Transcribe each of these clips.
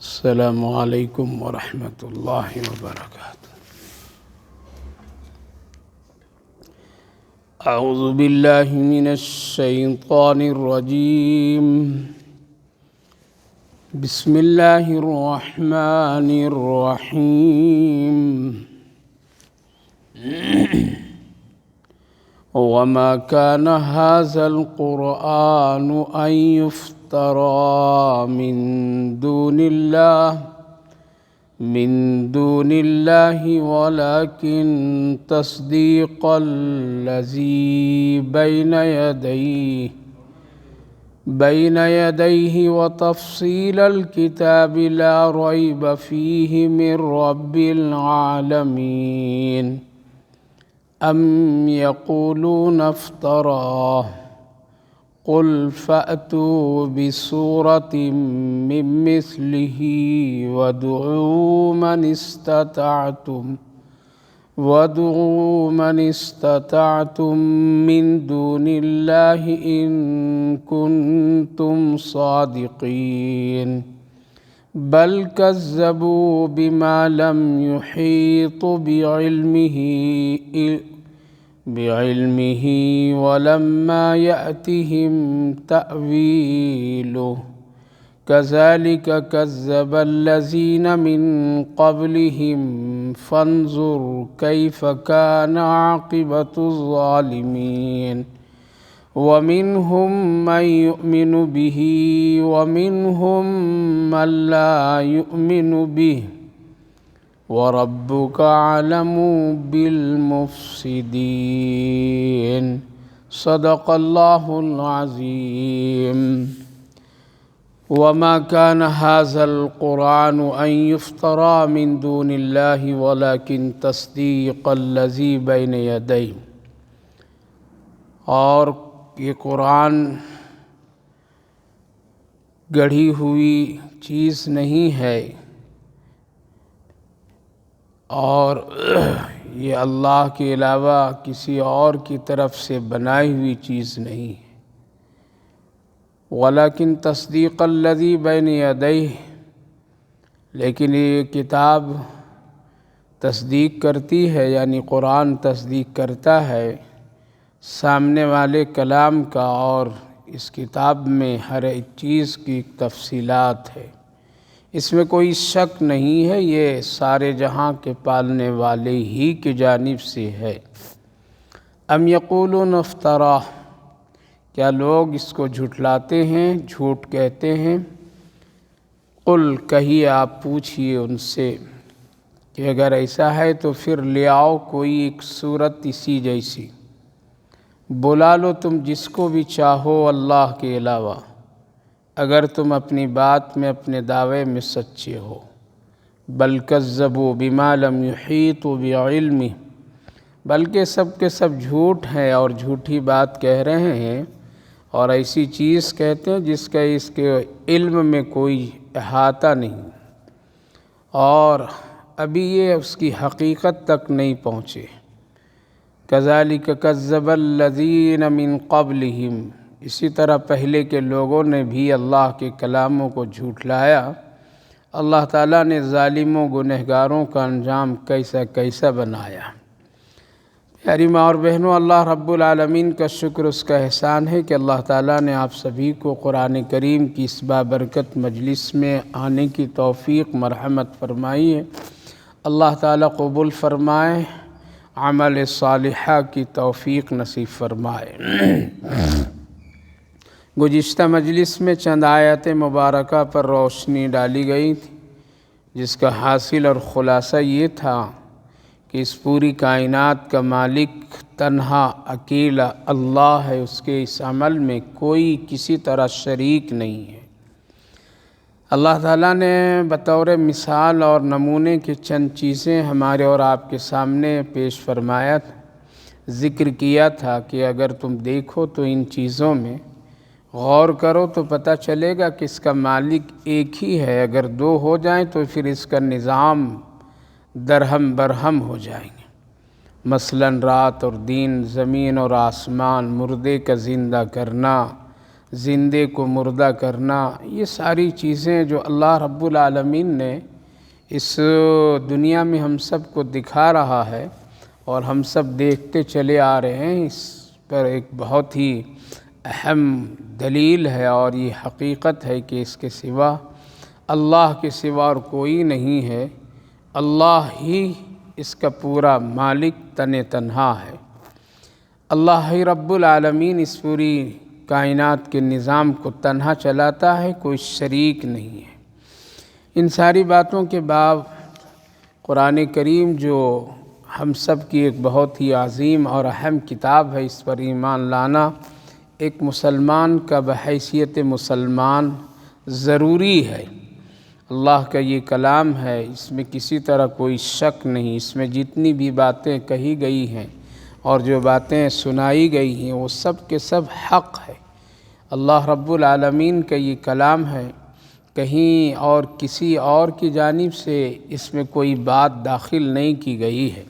السلام علیکم ورحمۃ اللہ وبرکاتہ۔ اعوذ باللہ من الشیطان الرجیم، بسم اللہ الرحمن الرحیم۔ وما كان هذا القرآن أن يفترى من دون الله ولكن تصديق الذي بين يديه وتفصيل الكتاب لا ريب فيه من رب العالمين۔ أم يقولون افتراه قل فأتوا بسورة من مثله وادعوا من استطعتم من دون الله إن كنتم صادقين، بل كذبوا بما لم يحيطوا بعلمه ولما يأتهم تأويله كذلك كذب الذين من قبلهم فانظر كيف كان عاقبة الظالمين۔ ومنهم من يؤمن به ومنهم من لا يؤمن به وَرَبُّكَ أَعْلَمُ بِالْمُفْسِدِينَ۔ صدق اللہ العظیم۔ وما كان هذا القرآن أن يفترى من دون الله ولكن تصديق الذي بين يديه۔ اور یہ قرآن گڑھی ہوئی چیز نہیں ہے، اور یہ اللہ کے علاوہ کسی اور کی طرف سے بنائی ہوئی چیز نہیں ہے۔ ولیکن تصدیق الذی بین یدیہ، لیکن یہ کتاب تصدیق کرتی ہے، یعنی قرآن تصدیق کرتا ہے سامنے والے کلام کا، اور اس کتاب میں ہر ایک چیز کی تفصیلات ہے، اس میں کوئی شک نہیں ہے، یہ سارے جہاں کے پالنے والے ہی کی جانب سے ہے۔ ام یقولون افتراہ، کیا لوگ اس کو جھٹلاتے ہیں، جھوٹ کہتے ہیں؟ قل، کہیے، آپ پوچھئے ان سے کہ اگر ایسا ہے تو پھر لے آؤ کوئی ایک صورت اسی جیسی، بلا لو تم جس کو بھی چاہو اللہ کے علاوہ، اگر تم اپنی بات میں، اپنے دعوے میں سچے ہو۔ بل کذبوا بما لم یحیطوا بعلمہ، بلکہ سب کے سب جھوٹ ہیں اور جھوٹی بات کہہ رہے ہیں، اور ایسی چیز کہتے ہیں جس کا اس کے علم میں کوئی احاطہ نہیں، اور ابھی یہ اس کی حقیقت تک نہیں پہنچے۔ کذالک کذب الذین من قبلہم، اسی طرح پہلے کے لوگوں نے بھی اللہ کے کلاموں کو جھٹلایا۔ اللہ تعالیٰ نے ظالموں گنہگاروں کا انجام کیسا کیسا بنایا۔ پیاری ماں اور بہنوں، اللہ رب العالمین کا شکر، اس کا احسان ہے کہ اللہ تعالیٰ نے آپ سبھی کو قرآن کریم کی اس بابرکت مجلس میں آنے کی توفیق مرحمت فرمائی ہے۔ اللہ تعالیٰ قبول فرمائے، عمل صالحہ کی توفیق نصیب فرمائے۔ گزشتہ مجلس میں چند آیات مبارکہ پر روشنی ڈالی گئی تھی، جس کا حاصل اور خلاصہ یہ تھا کہ اس پوری کائنات کا مالک تنہا اکیلا اللہ ہے، اس کے اس عمل میں کوئی کسی طرح شریک نہیں ہے۔ اللہ تعالیٰ نے بطور مثال اور نمونے کے چند چیزیں ہمارے اور آپ کے سامنے پیش فرمایا تھا، ذکر کیا تھا کہ اگر تم دیکھو تو ان چیزوں میں غور کرو تو پتہ چلے گا کہ اس کا مالک ایک ہی ہے، اگر دو ہو جائیں تو پھر اس کا نظام درہم برہم ہو جائیں گے۔ مثلاً رات اور دن، زمین اور آسمان، مردے کا زندہ کرنا، زندے کو مردہ کرنا، یہ ساری چیزیں جو اللہ رب العالمین نے اس دنیا میں ہم سب کو دکھا رہا ہے اور ہم سب دیکھتے چلے آ رہے ہیں، اس پر ایک بہت ہی اہم دلیل ہے اور یہ حقیقت ہے کہ اس کے سوا، اللہ کے سوا اور کوئی نہیں ہے، اللہ ہی اس کا پورا مالک تنہا ہے۔ اللہ ہی رب العالمین اس پوری کائنات کے نظام کو تنہا چلاتا ہے، کوئی شریک نہیں ہے۔ ان ساری باتوں کے بعد قرآن کریم جو ہم سب کی ایک بہت ہی عظیم اور اہم کتاب ہے، اس پر ایمان لانا ایک مسلمان کا بحیثیت مسلمان ضروری ہے۔ اللہ کا یہ کلام ہے، اس میں کسی طرح کوئی شک نہیں، اس میں جتنی بھی باتیں کہی گئی ہیں اور جو باتیں سنائی گئی ہیں وہ سب کے سب حق ہے۔ اللہ رب العالمین کا یہ کلام ہے، کہیں اور کسی اور کی جانب سے اس میں کوئی بات داخل نہیں کی گئی ہے۔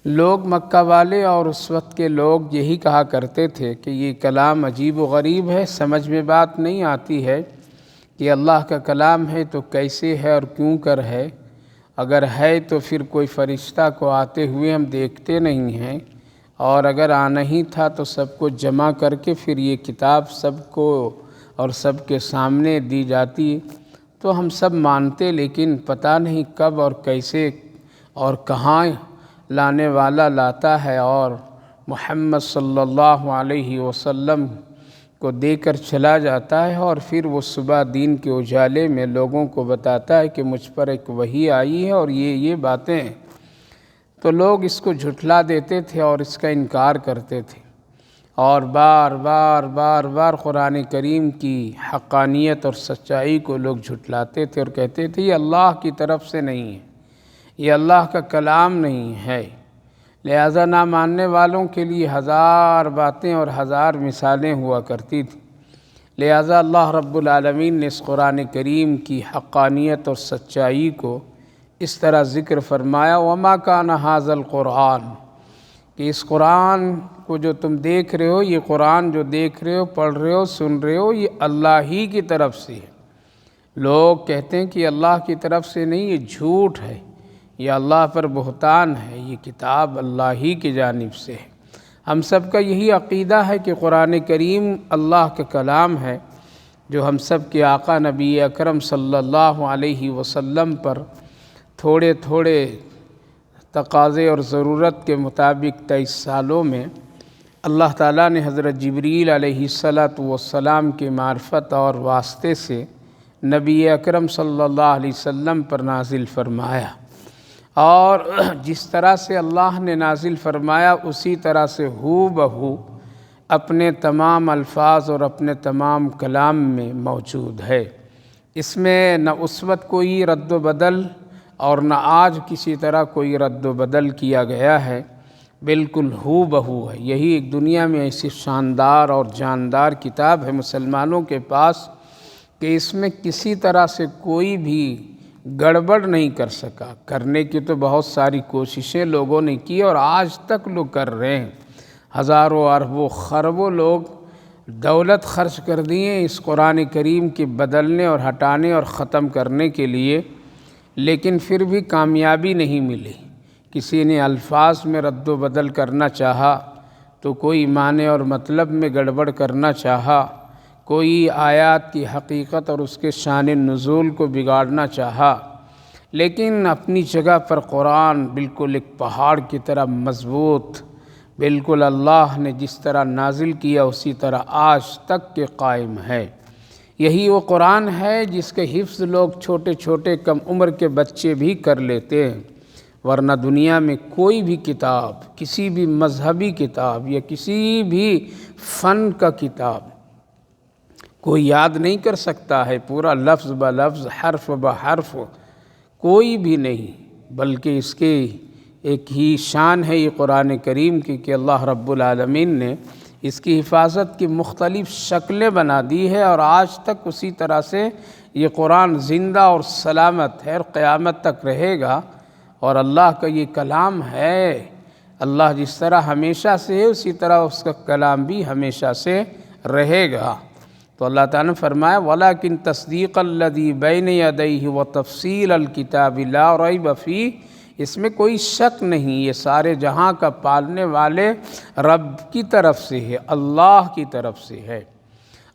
لوگ مکہ والے اور اس وقت کے لوگ یہی کہا کرتے تھے کہ یہ کلام عجیب و غریب ہے، سمجھ میں بات نہیں آتی ہے کہ اللہ کا کلام ہے تو کیسے ہے اور کیوں کر ہے، اگر ہے تو پھر کوئی فرشتہ کو آتے ہوئے ہم دیکھتے نہیں ہیں، اور اگر آنا ہی تھا تو سب کو جمع کر کے پھر یہ کتاب سب کو اور سب کے سامنے دی جاتی تو ہم سب مانتے، لیکن پتہ نہیں کب اور کیسے اور کہاں لانے والا لاتا ہے، اور محمد صلی اللہ علیہ وسلم کو دے کر چلا جاتا ہے، اور پھر وہ صبح دین کے اجالے میں لوگوں کو بتاتا ہے کہ مجھ پر ایک وحی آئی ہے اور یہ باتیں ہیں۔ تو لوگ اس کو جھٹلا دیتے تھے اور اس کا انکار کرتے تھے، اور بار بار قرآن کریم کی حقانیت اور سچائی کو لوگ جھٹلاتے تھے اور کہتے تھے یہ اللہ کی طرف سے نہیں ہے، یہ اللہ کا کلام نہیں ہے۔ لہذا نہ ماننے والوں کے لیے ہزار باتیں اور ہزار مثالیں ہوا کرتی تھیں۔ لہذا اللہ رب العالمین نے اس قرآن کریم کی حقانیت اور سچائی کو اس طرح ذکر فرمایا، وَمَا كَانَ هَذَا الْقُرْآنُ، کہ اس قرآن کو جو تم دیکھ رہے ہو، یہ قرآن جو دیکھ رہے ہو، پڑھ رہے ہو، سن رہے ہو، یہ اللہ ہی کی طرف سے ہے۔ لوگ کہتے ہیں کہ اللہ کی طرف سے نہیں، یہ جھوٹ ہے، یہ اللہ پر بہتان ہے، یہ کتاب اللہ ہی کی جانب سے ہے۔ ہم سب کا یہی عقیدہ ہے کہ قرآن کریم اللہ کا کلام ہے، جو ہم سب کے آقا نبی اکرم صلی اللہ علیہ وسلم پر تھوڑے تھوڑے تقاضے اور ضرورت کے مطابق 23 سالوں میں اللہ تعالیٰ نے حضرت جبریل علیہ السلام کے معرفت اور واسطے سے نبی اکرم صلی اللہ علیہ وسلم پر نازل فرمایا، اور جس طرح سے اللہ نے نازل فرمایا اسی طرح سے ہو بہو اپنے تمام الفاظ اور اپنے تمام کلام میں موجود ہے۔ اس میں نہ اس وقت کوئی رد و بدل اور نہ آج کسی طرح کوئی رد و بدل کیا گیا ہے، بالکل ہو بہو ہے۔ یہی ایک دنیا میں ایسی شاندار اور جاندار کتاب ہے مسلمانوں کے پاس کہ اس میں کسی طرح سے کوئی بھی گڑبڑ نہیں کر سکا۔ کرنے کی تو بہت ساری کوششیں لوگوں نے کی اور آج تک لوگ کر رہے ہیں، ہزاروں اربوں خربوں لوگ دولت خرچ کر دیے اس قرآن کریم کے بدلنے اور ہٹانے اور ختم کرنے کے لیے، لیکن پھر بھی کامیابی نہیں ملی۔ کسی نے الفاظ میں رد و بدل کرنا چاہا تو کوئی معنی اور مطلب میں گڑبڑ کرنا چاہا، کوئی آیات کی حقیقت اور اس کے شان نزول کو بگاڑنا چاہا، لیکن اپنی جگہ پر قرآن بالکل ایک پہاڑ کی طرح مضبوط، بالکل اللہ نے جس طرح نازل کیا اسی طرح آج تک کے قائم ہے۔ یہی وہ قرآن ہے جس کے حفظ لوگ چھوٹے چھوٹے کم عمر کے بچے بھی کر لیتے ہیں، ورنہ دنیا میں کوئی بھی کتاب، کسی بھی مذہبی کتاب یا کسی بھی فن کا کتاب کوئی یاد نہیں کر سکتا ہے پورا لفظ بہ لفظ، حرف بہ حرف، کوئی بھی نہیں، بلکہ اس کی ایک ہی شان ہے یہ قرآن کریم کی کہ اللہ رب العالمین نے اس کی حفاظت کی مختلف شکلیں بنا دی ہے، اور آج تک اسی طرح سے یہ قرآن زندہ اور سلامت ہے اور قیامت تک رہے گا، اور اللہ کا یہ کلام ہے۔ اللہ جس طرح ہمیشہ سے ہے اسی طرح اس کا کلام بھی ہمیشہ سے رہے گا۔ تو اللہ تعالیٰ نے فرمایا وَلَٰكِن تَصْدِيقَ الَّذِي بَيْنَ يَدَيْهِ وَتَفْصِيلَ الْكِتَابِ لَا رَيْبَ فِيهِ، اس میں کوئی شک نہیں، یہ سارے جہاں کا پالنے والے رب کی طرف سے ہے، اللہ کی طرف سے ہے۔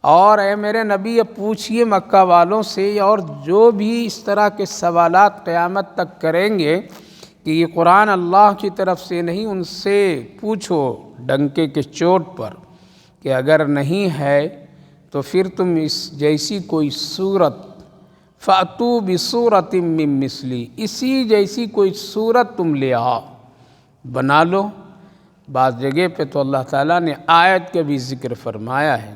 اور اے میرے نبی اب پوچھئے مکہ والوں سے، اور جو بھی اس طرح کے سوالات قیامت تک کریں گے کہ یہ قرآن اللہ کی طرف سے نہیں، ان سے پوچھو ڈنکے کے چوٹ پر کہ اگر نہیں ہے تو پھر تم اس جیسی کوئی صورت فَأْتُوا بِصُورَةٍ مِّن مِّثْلِهِ، اسی جیسی کوئی صورت تم لے آؤ، بنا لو۔ بعض جگہ پہ تو اللہ تعالیٰ نے آیت کا بھی ذکر فرمایا ہے،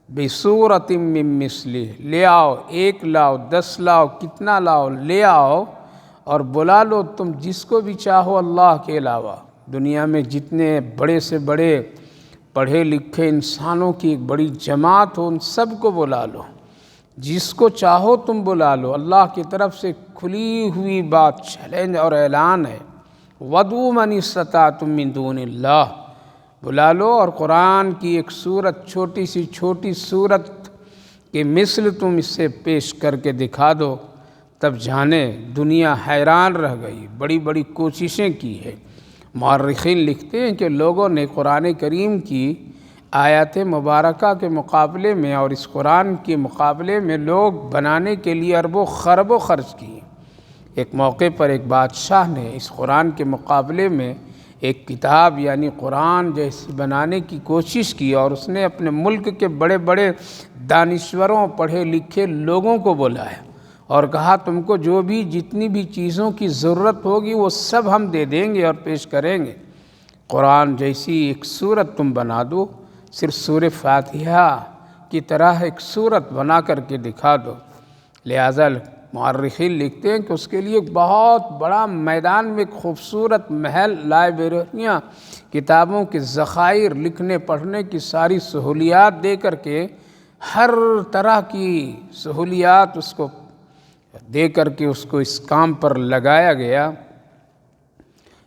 بِصُورَةٍ مِّن مِّثْلِهِ، لے آؤ، 1 لاؤ، 10 لاؤ، کتنا لاؤ، لے آؤ اور بلا لو تم جس کو بھی چاہو اللہ کے علاوہ۔ دنیا میں جتنے بڑے سے بڑے پڑھے لکھے انسانوں کی ایک بڑی جماعت ہو، ان سب کو بلا لو، جس کو چاہو تم بلا لو۔ اللہ کی طرف سے کھلی ہوئی بات، چیلنج اور اعلان ہے، وَادْعُوا مَنِ اسْتَطَعْتُم مِّن دُونِ اللَّہِ، بلا لو اور قرآن کی ایک صورت، چھوٹی سی چھوٹی صورت کے مثل تم اس سے پیش کر کے دکھا دو، تب جانے دنیا حیران رہ گئی، بڑی بڑی کوششیں کی ہے۔ مورخین لکھتے ہیں کہ لوگوں نے قرآن کریم کی آیات مبارکہ کے مقابلے میں اور اس قرآن کے مقابلے میں لوگ بنانے کے لیے اربوں خربوں خرچ کیے۔ ایک موقع پر ایک بادشاہ نے اس قرآن کے مقابلے میں ایک کتاب یعنی قرآن جیسی بنانے کی کوشش کی، اور اس نے اپنے ملک کے بڑے بڑے دانشوروں، پڑھے لکھے لوگوں کو بلایا اور کہا تم کو جو بھی جتنی بھی چیزوں کی ضرورت ہوگی وہ سب ہم دے دیں گے اور پیش کریں گے، قرآن جیسی ایک صورت تم بنا دو، صرف سورہ فاتحہ کی طرح ایک صورت بنا کر کے دکھا دو۔ لہٰذا مورخین لکھتے ہیں کہ اس کے لیے ایک بہت بڑا میدان میں ایک خوبصورت محل، لائبریریاں، کتابوں کے ذخائر، لکھنے پڑھنے کی ساری سہولیات دے کر کے، ہر طرح کی سہولیات اس کو دے کر کے اس کو اس کام پر لگایا گیا۔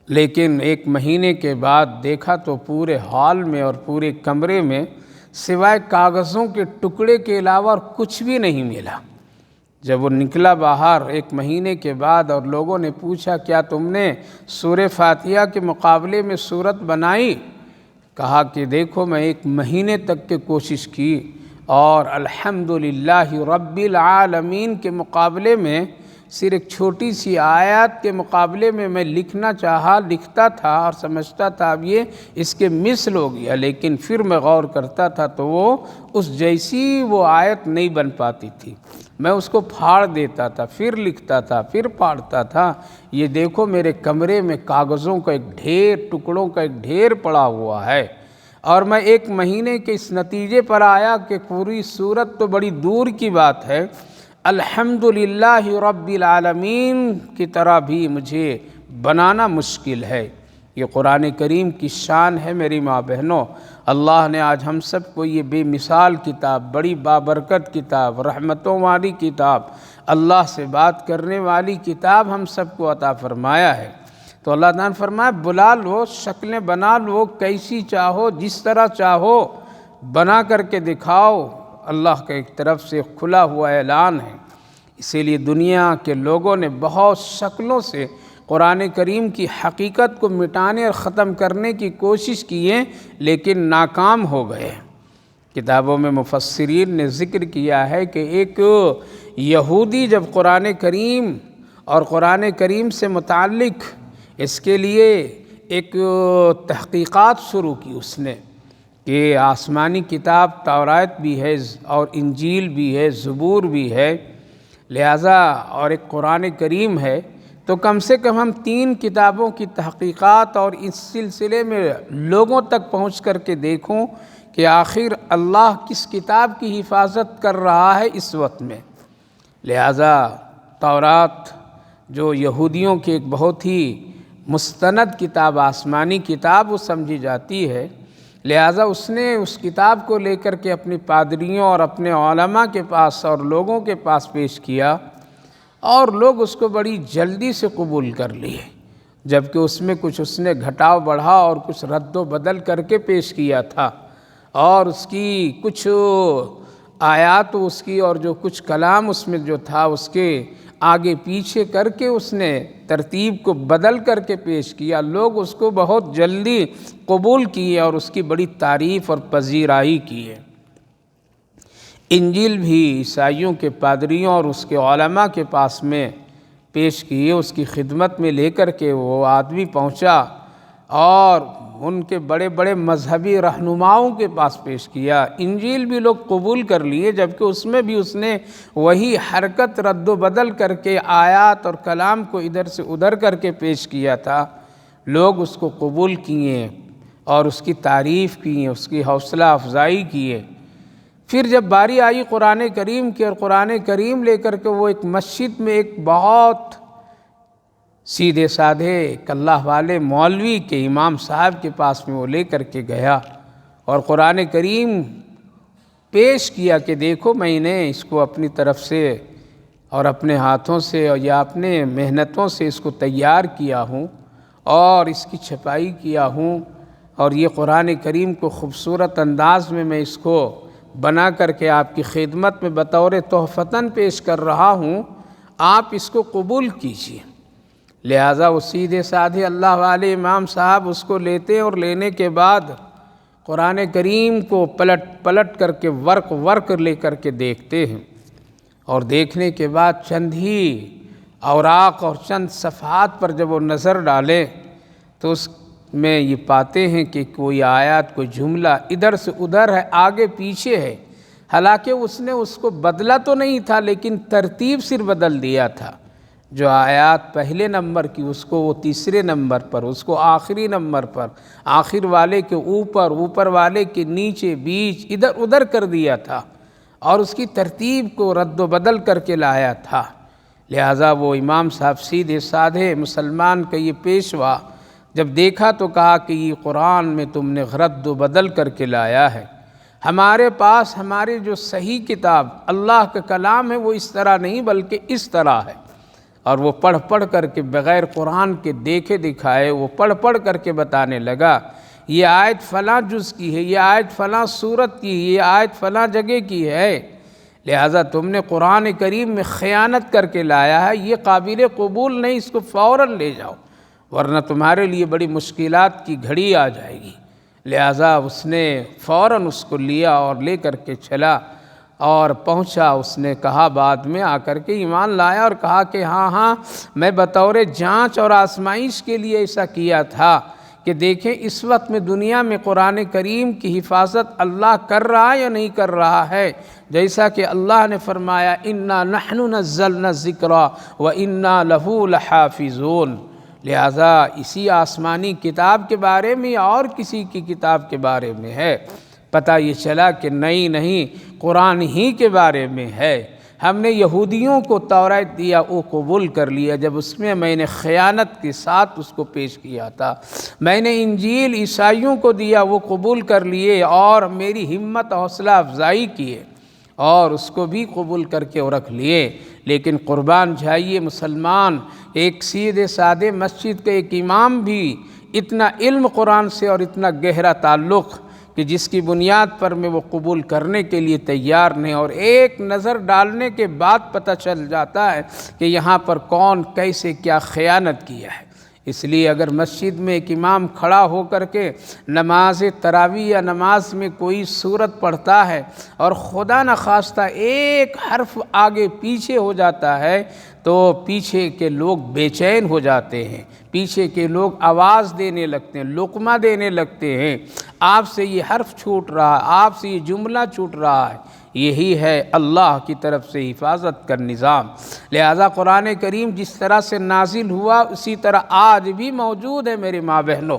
لیکن 1 مہینے کے بعد دیکھا تو پورے ہال میں اور پورے کمرے میں سوائے کاغذوں کے ٹکڑے کے علاوہ اور کچھ بھی نہیں ملا۔ جب وہ نکلا باہر 1 مہینے کے بعد اور لوگوں نے پوچھا کیا تم نے سورہ فاتحہ کے مقابلے میں صورت بنائی؟ کہا کہ دیکھو میں 1 مہینے تک کی کوشش کی اور الحمدللہ رب العالمین کے مقابلے میں صرف ایک چھوٹی سی آیات کے مقابلے میں لکھنا چاہا، لکھتا تھا اور سمجھتا تھا اب یہ اس کے مثل ہو گیا، لیکن پھر میں غور کرتا تھا تو وہ اس جیسی وہ آیت نہیں بن پاتی تھی، میں اس کو پھاڑ دیتا تھا، پھر لکھتا تھا، پھر پھاڑتا تھا۔ یہ دیکھو میرے کمرے میں کاغذوں کا ایک ڈھیر، ٹکڑوں کا ایک ڈھیر پڑا ہوا ہے، اور میں 1 مہینے کے اس نتیجے پر آیا کہ پوری صورت تو بڑی دور کی بات ہے، الحمدللہ رب العالمین کی طرح بھی مجھے بنانا مشکل ہے۔ یہ قرآن کریم کی شان ہے میری ماں بہنوں۔ اللہ نے آج ہم سب کو یہ بے مثال کتاب، بڑی بابرکت کتاب، رحمتوں والی کتاب، اللہ سے بات کرنے والی کتاب ہم سب کو عطا فرمایا ہے۔ تو اللہ تعالیٰ نے فرمایا بلا لو، شکلیں بنا لو، کیسی چاہو، جس طرح چاہو بنا کر کے دکھاؤ۔ اللہ کے ایک طرف سے کھلا ہوا اعلان ہے۔ اسی لیے دنیا کے لوگوں نے بہت شکلوں سے قرآن کریم کی حقیقت کو مٹانے اور ختم کرنے کی کوشش کی ہے، لیکن ناکام ہو گئے۔ کتابوں میں مفسرین نے ذکر کیا ہے کہ ایک یہودی جب قرآن کریم اور قرآن کریم سے متعلق اس کے لیے ایک تحقیقات شروع کی اس نے کہ آسمانی کتاب تورات بھی ہے اور انجیل بھی ہے، زبور بھی ہے، لہٰذا اور ایک قرآن کریم ہے، تو کم سے کم ہم 3 کتابوں کی تحقیقات اور اس سلسلے میں لوگوں تک پہنچ کر کے دیکھوں کہ آخر اللہ کس کتاب کی حفاظت کر رہا ہے اس وقت میں۔ لہٰذا تورات جو یہودیوں کی ایک بہت ہی مستند کتاب، آسمانی کتاب وہ سمجھی جاتی ہے، لہٰذا اس نے اس کتاب کو لے کر کے اپنی پادریوں اور اپنے علماء کے پاس اور لوگوں کے پاس پیش کیا، اور لوگ اس کو بڑی جلدی سے قبول کر لیے، جبکہ اس میں کچھ اس نے گھٹاؤ بڑھا اور کچھ رد و بدل کر کے پیش کیا تھا، اور اس کی کچھ آیات اس کی اور جو کچھ کلام اس میں جو تھا اس کے آگے پیچھے کر کے اس نے ترتیب کو بدل کر کے پیش کیا، لوگ اس کو بہت جلدی قبول کیے اور اس کی بڑی تعریف اور پذیرائی کی ہے۔ انجیل بھی عیسائیوں کے پادریوں اور اس کے علماء کے پاس میں پیش کیے، اس کی خدمت میں لے کر کے وہ آدمی پہنچا اور ان کے بڑے بڑے مذہبی رہنماؤں کے پاس پیش کیا۔ انجیل بھی لوگ قبول کر لیے، جبکہ اس میں بھی اس نے وہی حرکت رد و بدل کر کے آیات اور کلام کو ادھر سے ادھر کر کے پیش کیا تھا۔ لوگ اس کو قبول کیے اور اس کی تعریف کیے، اس کی حوصلہ افزائی کیے۔ پھر جب باری آئی قرآن کریم کی اور قرآن کریم لے کر کے وہ ایک مسجد میں ایک بہت سیدھے سادھے ایک اللہ والے مولوی کے امام صاحب کے پاس میں وہ لے کر کے گیا اور قرآن کریم پیش کیا کہ دیکھو میں نے اس کو اپنی طرف سے اور اپنے ہاتھوں سے یا اپنے محنتوں سے اس کو تیار کیا ہوں اور اس کی چھپائی کیا ہوں، اور یہ قرآن کریم کو خوبصورت انداز میں اس کو بنا کر کے آپ کی خدمت میں بطور تحفتاً پیش کر رہا ہوں، آپ اس کو قبول کیجیے۔ لہٰذا وہ سیدھے سادھے اللہ والے امام صاحب اس کو لیتے اور لینے کے بعد قرآن کریم کو پلٹ پلٹ کر کے ورق لے کر کے دیکھتے ہیں، اور دیکھنے کے بعد چند ہی اوراق اور چند صفحات پر جب وہ نظر ڈالیں تو اس میں یہ پاتے ہیں کہ کوئی آیات کوئی جملہ ادھر سے ادھر ہے، آگے پیچھے ہے۔ حالانکہ اس نے اس کو بدلا تو نہیں تھا، لیکن ترتیب صرف بدل دیا تھا۔ جو آیات پہلے نمبر کی اس کو وہ تیسرے نمبر پر، اس کو آخری نمبر پر، آخر والے کے اوپر، اوپر والے کے نیچے، بیچ، ادھر ادھر کر دیا تھا اور اس کی ترتیب کو رد و بدل کر کے لایا تھا۔ لہٰذا وہ امام صاحب سیدھے سادھے مسلمان کا یہ پیشوا جب دیکھا تو کہا کہ یہ قرآن میں تم نے رد و بدل کر کے لایا ہے، ہمارے پاس ہماری جو صحیح کتاب اللہ کا کلام ہے وہ اس طرح نہیں بلکہ اس طرح ہے۔ اور وہ پڑھ کر کے بغیر قرآن کے دیکھے دکھائے وہ پڑھ کر کے بتانے لگا، یہ آیت فلاں جز کی ہے، یہ آیت فلاں سورت کی ہے، یہ آیت فلاں جگہ کی ہے، لہٰذا تم نے قرآن کریم میں خیانت کر کے لایا ہے، یہ قابل قبول نہیں، اس کو فوراً لے جاؤ ورنہ تمہارے لیے بڑی مشکلات کی گھڑی آ جائے گی۔ لہٰذا اس نے فوراً اس کو لیا اور لے کر کے چلا اور پہنچا۔ اس نے کہا بعد میں آ کر کے ایمان لایا اور کہا کہ ہاں میں بطور جانچ اور آزمائش کے لیے ایسا کیا تھا کہ دیکھیں اس وقت میں دنیا میں قرآن کریم کی حفاظت اللہ کر رہا یا نہیں کر رہا ہے، جیسا کہ اللہ نے فرمایا اِنَّا نَحْنُ نَزَّلْنَا الذِّكْرَ وَإِنَّا لَهُ لَحَافِظُونَ۔ لہٰذا اسی آسمانی کتاب کے بارے میں یا اور کسی کی کتاب کے بارے میں ہے، پتہ یہ چلا کہ نہیں قرآن ہی کے بارے میں ہے۔ ہم نے یہودیوں کو تورات دیا وہ قبول کر لیا جب اس میں نے خیانت کے ساتھ اس کو پیش کیا تھا، میں نے انجیل عیسائیوں کو دیا وہ قبول کر لیے اور میری ہمت حوصلہ افزائی کیے اور اس کو بھی قبول کر کے رکھ لیے۔ لیکن قربان جائیے مسلمان، ایک سیدھے سادے مسجد کا ایک امام بھی اتنا علم قرآن سے اور اتنا گہرا تعلق کہ جس کی بنیاد پر میں وہ قبول کرنے کے لیے تیار نہیں، اور ایک نظر ڈالنے کے بعد پتہ چل جاتا ہے کہ یہاں پر کون کیسے کیا خیانت کیا ہے۔ اس لیے اگر مسجد میں ایک امام کھڑا ہو کر کے نماز تراویح یا نماز میں کوئی سورت پڑھتا ہے اور خدا نخواستہ ایک حرف آگے پیچھے ہو جاتا ہے تو پیچھے کے لوگ بے چین ہو جاتے ہیں، پیچھے کے لوگ آواز دینے لگتے ہیں، لقمہ دینے لگتے ہیں، آپ سے یہ حرف چھوٹ رہا ہے، آپ سے یہ جملہ چھوٹ رہا ہے۔ یہی ہے اللہ کی طرف سے حفاظت کا نظام۔ لہذا قرآن کریم جس طرح سے نازل ہوا اسی طرح آج بھی موجود ہے میرے ماں بہنوں۔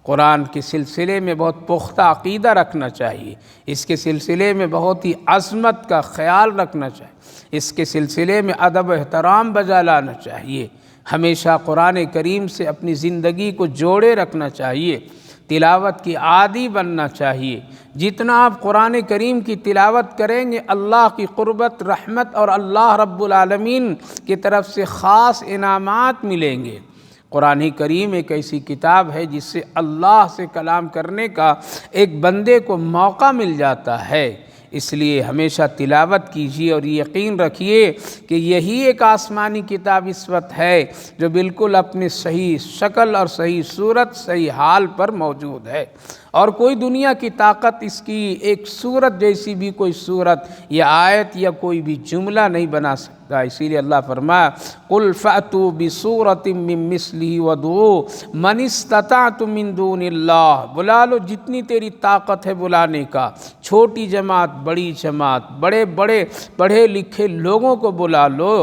قرآن کے سلسلے میں بہت پختہ عقیدہ رکھنا چاہیے، اس کے سلسلے میں بہت ہی عظمت کا خیال رکھنا چاہیے، اس کے سلسلے میں ادب و احترام بجا لانا چاہیے، ہمیشہ قرآن کریم سے اپنی زندگی کو جوڑے رکھنا چاہیے، تلاوت کی عادی بننا چاہیے۔ جتنا آپ قرآن کریم کی تلاوت کریں گے اللہ کی قربت، رحمت اور اللہ رب العالمین کی طرف سے خاص انعامات ملیں گے۔ قرآن کریم ایک ایسی کتاب ہے جس سے اللہ سے کلام کرنے کا ایک بندے کو موقع مل جاتا ہے۔ اس لیے ہمیشہ تلاوت کیجیے اور یقین رکھیے کہ یہی ایک آسمانی کتاب اس وقت ہے جو بالکل اپنی صحیح شکل اور صحیح صورت صحیح حال پر موجود ہے، اور کوئی دنیا کی طاقت اس کی ایک صورت جیسی بھی کوئی صورت یا آیت یا کوئی بھی جملہ نہیں بنا سکتا۔ اسی لیے اللہ فرمایا قُلْ فَأْتُوا بِصُورَةٍ مِّن مِّثْلِهِ وَادْعُوا مَنِ اسْتَطَعْتُم مِّن دُونِ اللَّهِ، بلا لو جتنی تیری طاقت ہے بلانے کا، چھوٹی جماعت بڑی جماعت، بڑے بڑے پڑھے لکھے لوگوں کو بلا لو،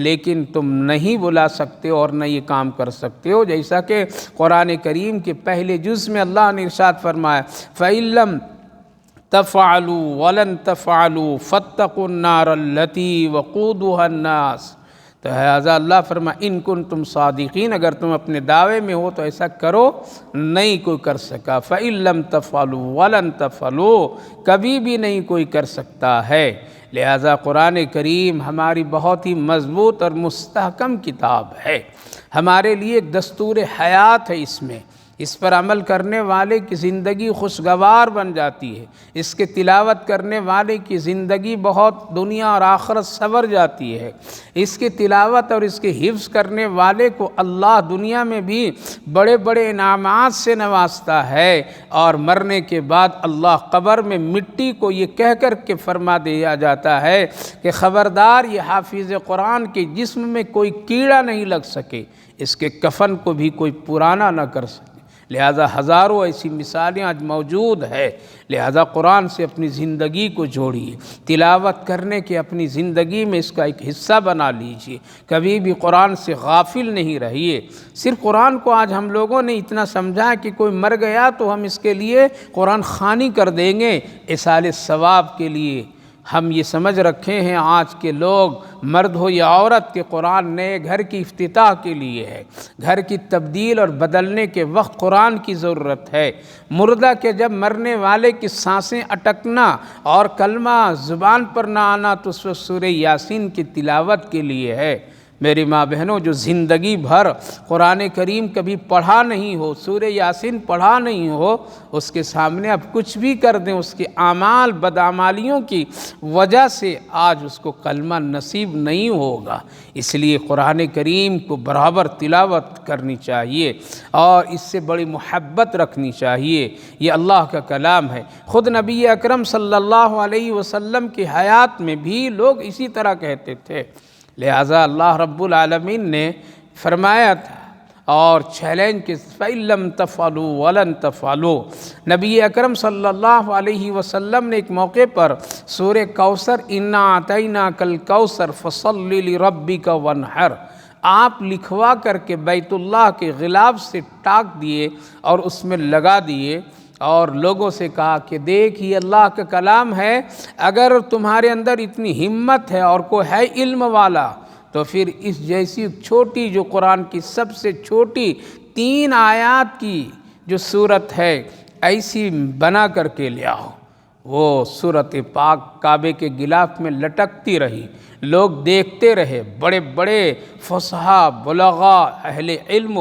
لیکن تم نہیں بلا سکتے اور نہ یہ کام کر سکتے ہو، جیسا کہ قرآن کریم کے پہلے جز میں اللہ نے ارشاد فرمایا فَإِن لَّمْ تَفْعَلُوا وَلَن تَفْعَلُوا فَاتَّقُوا النَّارَ الَّتِي وَقُودُهَا النَّاسُ، تو لہذا اللہ فرمایا ان کنتم صادقین، اگر تم اپنے دعوے میں ہو تو ایسا کرو، نہیں کوئی کر سکا۔ فَإِن لَّمْ تَفْعَلُوا وَلَن تَفْعَلُوا، کبھی بھی نہیں کوئی کر سکتا ہے۔ لہذا قرآن کریم ہماری بہت ہی مضبوط اور مستحکم کتاب ہے، ہمارے لیے ایک دستور حیات ہے، اس پر عمل کرنے والے کی زندگی خوشگوار بن جاتی ہے، اس کے تلاوت کرنے والے کی زندگی بہت دنیا اور آخرت سنور جاتی ہے، اس کے تلاوت اور اس کے حفظ کرنے والے کو اللہ دنیا میں بھی بڑے بڑے انعامات سے نوازتا ہے، اور مرنے کے بعد اللہ قبر میں مٹی کو یہ کہہ کر کے فرما دیا جاتا ہے کہ خبردار یہ حافظ قرآن کے جسم میں کوئی کیڑا نہیں لگ سکے، اس کے کفن کو بھی کوئی پرانا نہ کر سکے۔ لہذا ہزاروں ایسی مثالیں آج موجود ہے، لہذا قرآن سے اپنی زندگی کو جوڑیے، تلاوت کرنے کے اپنی زندگی میں اس کا ایک حصہ بنا لیجیے، کبھی بھی قرآن سے غافل نہیں رہیے۔ صرف قرآن کو آج ہم لوگوں نے اتنا سمجھا کہ کوئی مر گیا تو ہم اس کے لیے قرآن خوانی کر دیں گے ایصال ثواب کے لیے، ہم یہ سمجھ رکھے ہیں آج کے لوگ مرد ہو یا عورت کے قرآن نئے گھر کی افتتاح کے لیے ہے، گھر کی تبدیل اور بدلنے کے وقت قرآن کی ضرورت ہے، مردہ کے جب مرنے والے کی سانسیں اٹکنا اور کلمہ زبان پر نہ آنا تو سورہ یاسین کی تلاوت کے لیے ہے۔ میری ماں بہنوں، جو زندگی بھر قرآن کریم کبھی پڑھا نہیں ہو، سورہ یاسین پڑھا نہیں ہو، اس کے سامنے اب کچھ بھی کر دیں، اس کے اعمال بدعمالیوں کی وجہ سے آج اس کو کلمہ نصیب نہیں ہوگا۔ اس لیے قرآن کریم کو برابر تلاوت کرنی چاہیے اور اس سے بڑی محبت رکھنی چاہیے، یہ اللہ کا کلام ہے۔ خود نبی اکرم صلی اللہ علیہ وسلم کی حیات میں بھی لوگ اسی طرح کہتے تھے، لہٰذا اللہ رب العالمین نے فرمایا تھا اور چیلنج کے فَإِن لَّمْ تَفْعَلُوا وَلَن تَفْعَلُوا، نبی اکرم صلی اللہ علیہ وسلم نے ایک موقع پر سورہ کوثر اِنَّا أَعْطَيْنَاكَ الْكَوْثَرَ فَصَلِّ لِرَبِّكَ وَانْحَرْ، آپ لکھوا کر کے بیت اللہ کے غلاف سے ٹاک دیے اور اس میں لگا دیے، اور لوگوں سے کہا کہ دیکھ یہ اللہ کا کلام ہے، اگر تمہارے اندر اتنی ہمت ہے اور کوئی ہے علم والا تو پھر اس جیسی چھوٹی جو قرآن کی سب سے چھوٹی 3 آیات کی جو صورت ہے ایسی بنا کر کے لے آؤ۔ وہ صورت پاک کعبے کے غلاف میں لٹکتی رہی، لوگ دیکھتے رہے، بڑے بڑے فصحاء بلغاء اہل علم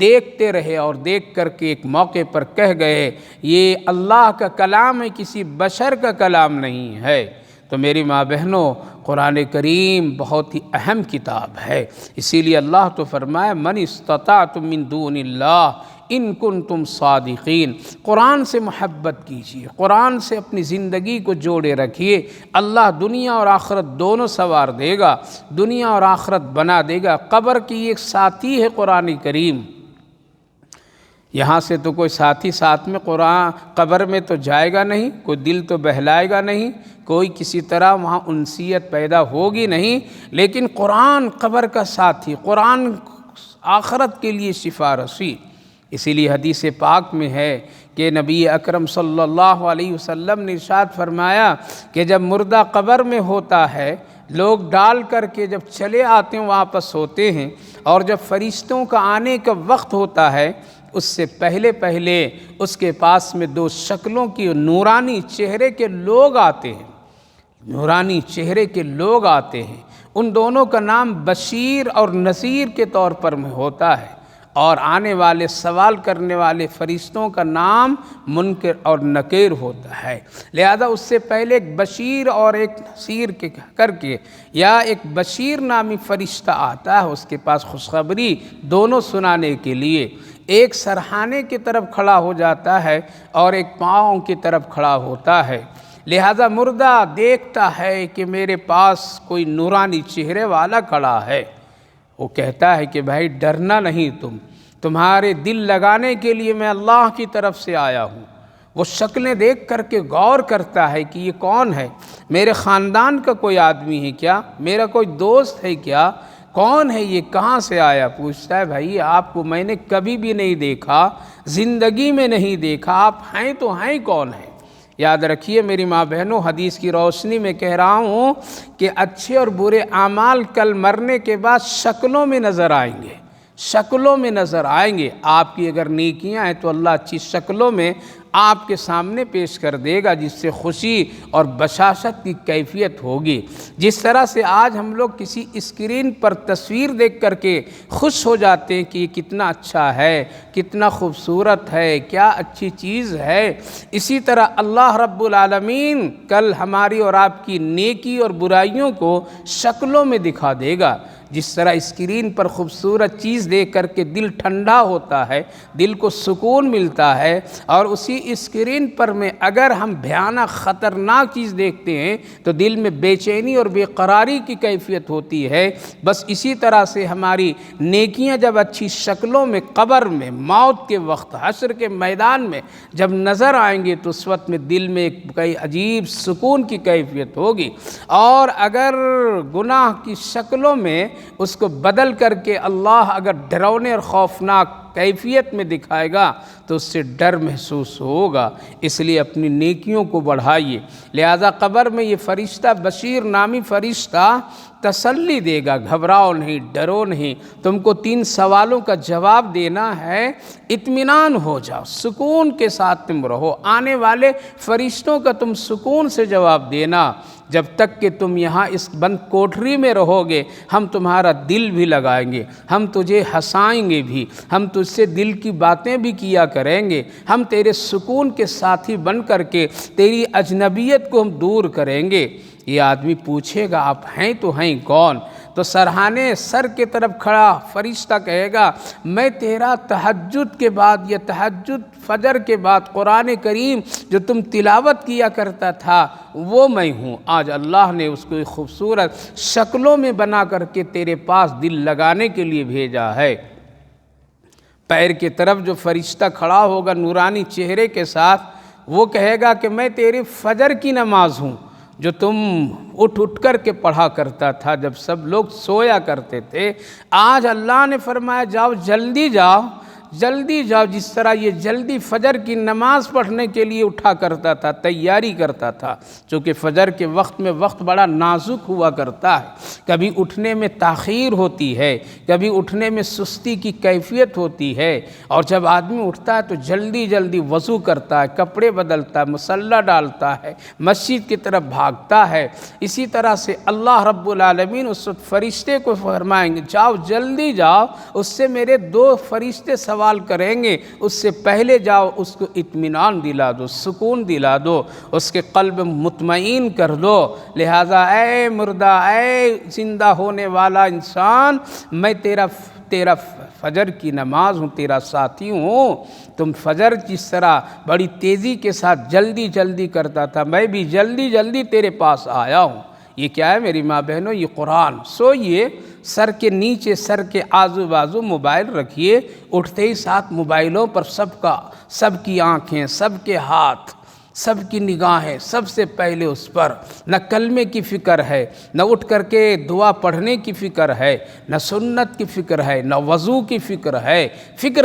دیکھتے رہے، اور دیکھ کر کے ایک موقع پر کہہ گئے یہ اللہ کا کلام ہے، کسی بشر کا کلام نہیں ہے۔ تو میری ماں بہنوں، قرآن کریم بہت ہی اہم کتاب ہے، اسی لیے اللہ تو فرمائے من استطعتم من دون اللہ ان کنتم صادقین، قرآن سے محبت کیجیے، قرآن سے اپنی زندگی کو جوڑے رکھیے، اللہ دنیا اور آخرت دونوں سنوار دے گا، دنیا اور آخرت بنا دے گا۔ قبر کی ایک ساتھی ہے قرآن کریم، یہاں سے تو کوئی ساتھی ساتھ میں قبر میں تو جائے گا نہیں، کوئی دل تو بہلائے گا نہیں، کوئی کسی طرح وہاں انسیت پیدا ہوگی نہیں، لیکن قرآن قبر کا ساتھی، قرآن آخرت کے لیے سفارشی۔ اسی لیے حدیث پاک میں ہے کہ نبی اکرم صلی اللہ علیہ وسلم نے ارشاد فرمایا کہ جب مردہ قبر میں ہوتا ہے، لوگ ڈال کر کے جب چلے آتے ہیں واپس ہوتے ہیں، اور جب فرشتوں کا آنے کا وقت ہوتا ہے اس سے پہلے اس کے پاس میں 2 شکلوں کی نورانی چہرے کے لوگ آتے ہیں، نورانی چہرے کے لوگ آتے ہیں، ان دونوں کا نام بشیر اور نذیر کے طور پر میں ہوتا ہے۔ اور آنے والے سوال کرنے والے فرشتوں کا نام منکر اور نکیر ہوتا ہے، لہذا اس سے پہلے ایک بشیر اور ایک نذیر کے کر کے یا ایک بشیر نامی فرشتہ آتا ہے، اس کے پاس خوشخبری دونوں سنانے کے لیے، ایک سرہانے کی طرف کھڑا ہو جاتا ہے اور ایک پاؤں کی طرف کھڑا ہوتا ہے، لہذا مردہ دیکھتا ہے کہ میرے پاس کوئی نورانی چہرے والا کھڑا ہے، وہ کہتا ہے کہ بھائی ڈرنا نہیں، تمہارے دل لگانے کے لیے میں اللہ کی طرف سے آیا ہوں۔ وہ شکلیں دیکھ کر کے غور کرتا ہے کہ یہ کون ہے، میرے خاندان کا کوئی آدمی ہے کیا، میرا کوئی دوست ہے کیا، کون ہے یہ، کہاں سے آیا؟ پوچھتا ہے بھائی آپ کو میں نے کبھی بھی نہیں دیکھا، زندگی میں نہیں دیکھا، آپ ہیں تو ہیں کون ہیں؟ یاد رکھیے میری ماں بہنوں، حدیث کی روشنی میں کہہ رہا ہوں کہ اچھے اور برے اعمال کل مرنے کے بعد شکلوں میں نظر آئیں گے، شکلوں میں نظر آئیں گے۔ آپ کی اگر نیکیاں ہیں تو اللہ اچھی شکلوں میں آپ کے سامنے پیش کر دے گا، جس سے خوشی اور بشاشت کی کیفیت ہوگی۔ جس طرح سے آج ہم لوگ کسی اسکرین پر تصویر دیکھ کر کے خوش ہو جاتے ہیں کہ یہ کتنا اچھا ہے، کتنا خوبصورت ہے، کیا اچھی چیز ہے، اسی طرح اللہ رب العالمین کل ہماری اور آپ کی نیکی اور برائیوں کو شکلوں میں دکھا دے گا۔ جس طرح اسکرین پر خوبصورت چیز دیکھ کر کے دل ٹھنڈا ہوتا ہے، دل کو سکون ملتا ہے، اور اسی اسکرین پر میں اگر ہم بھیانک خطرناک چیز دیکھتے ہیں تو دل میں بے چینی اور بے قراری کی کیفیت ہوتی ہے۔ بس اسی طرح سے ہماری نیکیاں جب اچھی شکلوں میں قبر میں، موت کے وقت، حشر کے میدان میں جب نظر آئیں گے تو اس وقت میں دل میں ایک کئی عجیب سکون کی کیفیت ہوگی، اور اگر گناہ کی شکلوں میں اس کو بدل کر کے اللہ اگر ڈراؤنے اور خوفناک کیفیت میں دکھائے گا تو اس سے ڈر محسوس ہوگا۔ اس لیے اپنی نیکیوں کو بڑھائیے۔ لہذا قبر میں یہ فرشتہ بشیر نامی فرشتہ تسلی دے گا، گھبراؤ نہیں، ڈرو نہیں، تم کو 3 سوالوں کا جواب دینا ہے، اطمینان ہو جاؤ، سکون کے ساتھ تم رہو، آنے والے فرشتوں کا تم سکون سے جواب دینا۔ جب تک کہ تم یہاں اس بند کوٹری میں رہو گے ہم تمہارا دل بھی لگائیں گے، ہم تجھے ہنسائیں گے بھی، ہم تجھ سے دل کی باتیں بھی کیا کریں گے، ہم تیرے سکون کے ساتھی بن کر کے تیری اجنبیت کو ہم دور کریں گے۔ یہ آدمی پوچھے گا آپ ہیں تو ہیں کون؟ تو سرہانے سر کے طرف کھڑا فرشتہ کہے گا میں تیرا تہجد کے بعد یا تہجد فجر کے بعد قرآن کریم جو تم تلاوت کیا کرتا تھا وہ میں ہوں، آج اللہ نے اس کو ایک خوبصورت شکلوں میں بنا کر کے تیرے پاس دل لگانے کے لیے بھیجا ہے۔ پیر کی طرف جو فرشتہ کھڑا ہوگا نورانی چہرے کے ساتھ، وہ کہے گا کہ میں تیری فجر کی نماز ہوں جو تم اٹھ کر کے پڑھا کرتا تھا جب سب لوگ سویا کرتے تھے، آج اللہ نے فرمایا جاؤ جلدی جاؤ، جلدی جاؤ، جس طرح یہ جلدی فجر کی نماز پڑھنے کے لیے اٹھا کرتا تھا، تیاری کرتا تھا، چونکہ فجر کے وقت میں وقت بڑا نازک ہوا کرتا ہے، کبھی اٹھنے میں تاخیر ہوتی ہے، کبھی اٹھنے میں سستی کی کیفیت ہوتی ہے، اور جب آدمی اٹھتا ہے تو جلدی جلدی وضو کرتا ہے، کپڑے بدلتا ہے، مصلی ڈالتا ہے، مسجد کی طرف بھاگتا ہے۔ اسی طرح سے اللہ رب العالمین اس وقت فرشتے کو فرمائیں گے جاؤ جلدی جاؤ، اس سے میرے 2 فرشتے سوال کریں گے، اس سے پہلے جاؤ اس کو اطمینان دلا دو، سکون دلا دو، اس کے قلب مطمئن کر دو۔ لہذا اے مردہ، اے زندہ ہونے والا انسان، میں تیرا فجر کی نماز ہوں، تیرا ساتھی ہوں۔ تم فجر جس طرح بڑی تیزی کے ساتھ جلدی جلدی کرتا تھا، میں بھی جلدی جلدی تیرے پاس آیا ہوں۔ یہ کیا ہے میری ماں بہنوں؟ یہ قرآن۔ سوئیے، سر کے نیچے، سر کے آزو بازو موبائل رکھیے، اٹھتے ہی ساتھ موبائلوں پر سب کی آنکھیں، سب کے ہاتھ، سب کی نگاہیں سب سے پہلے اس پر، نہ کلمے کی فکر ہے، نہ اٹھ کر کے دعا پڑھنے کی فکر ہے، نہ سنت کی فکر ہے، نہ وضو کی فکر